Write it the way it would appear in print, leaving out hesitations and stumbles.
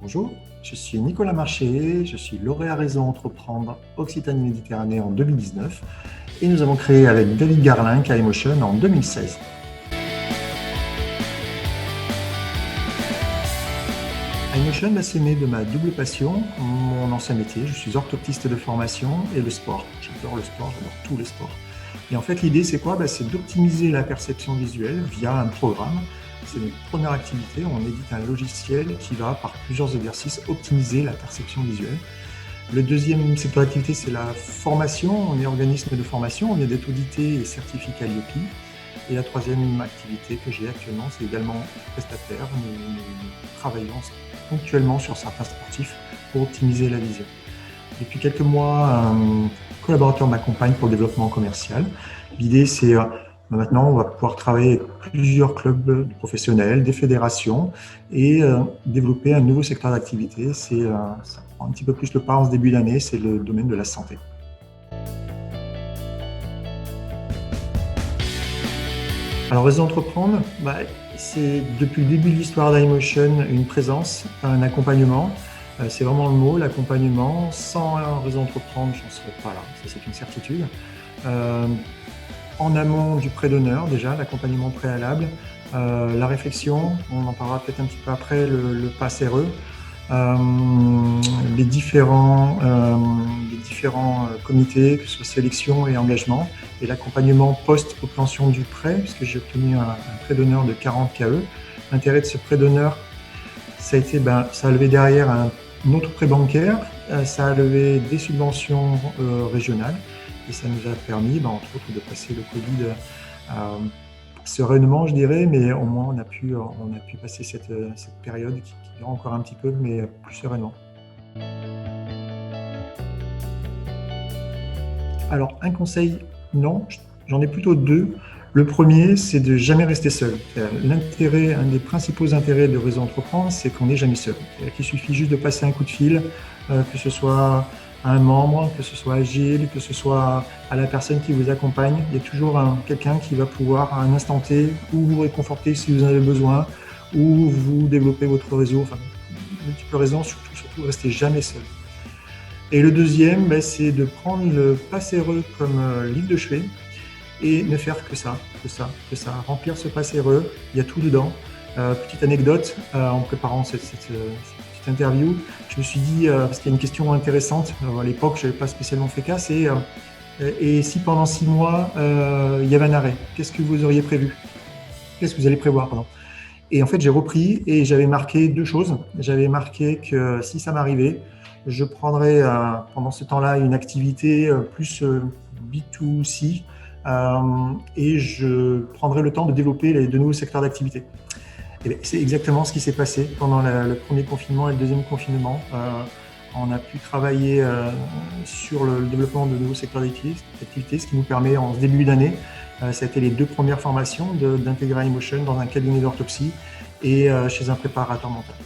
Bonjour, je suis Nicolas Marché, je suis lauréat Réseau Entreprendre Occitanie-Méditerranée en 2019 et nous avons créé avec David Garlin K-Emotion en 2016. K-Emotion, c'est né de ma double passion, mon ancien métier. Je suis orthoptiste de formation et le sport. J'adore le sport, j'adore tous les sports. Et en fait, l'idée, c'est quoi? C'est d'optimiser la perception visuelle via un programme. C'est notre première activité. On édite un logiciel qui va, par plusieurs exercices, optimiser la perception visuelle. Le deuxième secteur d'activité, c'est la formation. On est organisme de formation, on est d'être audité et certifié Calliope. Et la troisième activité que j'ai actuellement, c'est également prestataire. Nous travaillons ponctuellement sur certains sportifs pour optimiser la vision. Depuis quelques mois, un collaborateur m'accompagne pour le développement commercial. L'idée, c'est maintenant, on va pouvoir travailler avec plusieurs clubs professionnels, des fédérations et développer un nouveau secteur d'activité. Ça prend un petit peu plus le pas en ce début d'année, c'est le domaine de la santé. Alors, Réseau Entreprendre, c'est depuis le début de l'histoire d'iMotion une présence, un accompagnement. C'est vraiment le mot, l'accompagnement. Sans un Réseau Entreprendre, je n'en serais pas là, ça c'est une certitude. En amont du pré-donneur, déjà, l'accompagnement préalable, la réflexion, on en parlera peut-être un petit peu après, le pass RE, les différents comités, que ce soit sélection et engagement, et l'accompagnement post-obtention du prêt, puisque j'ai obtenu un pré-donneur de 40 KE. L'intérêt de ce pré-donneur, ça a levé derrière un autre prêt bancaire, ça a levé des subventions régionales, et ça nous a permis, entre autres, de passer le Covid sereinement, je dirais, mais au moins on a pu passer cette période qui dure encore un petit peu, mais plus sereinement. Alors, un conseil, non, j'en ai plutôt deux. Le premier, c'est de jamais rester seul. L'intérêt, un des principaux intérêts de Réseau Entreprendre, c'est qu'on n'est jamais seul. Il suffit juste de passer un coup de fil, que ce soit à un membre, que ce soit à Gilles, que ce soit à la personne qui vous accompagne. Il y a toujours quelqu'un qui va pouvoir, à un instant T, ou vous réconforter si vous en avez besoin, ou vous développer votre réseau. Enfin, multiples raisons, surtout, restez jamais seul. Et le deuxième, c'est de prendre le pass RE comme livre de chevet et ne faire que ça. Remplir ce pass RE, il y a tout dedans. Petite anecdote, en préparant cette petite interview, je me suis dit, parce qu'il y a une question intéressante, à l'époque je n'avais pas spécialement fait cas, c'est et si pendant 6 mois il y avait un arrêt, qu'est-ce que vous auriez prévu? Qu'est-ce que vous allez prévoir, pardon? Et en fait j'ai repris et j'avais marqué deux choses. J'avais marqué que si ça m'arrivait, je prendrais pendant ce temps-là une activité plus B2C et je prendrais le temps de développer de nouveaux secteurs d'activité. C'est exactement ce qui s'est passé pendant le premier confinement et le deuxième confinement. On a pu travailler sur le développement de nouveaux secteurs d'activité, ce qui nous permet en ce début d'année, ça a été les 2 premières formations d'intégrer iMotion dans un cabinet d'orthopsie et chez un préparateur mental.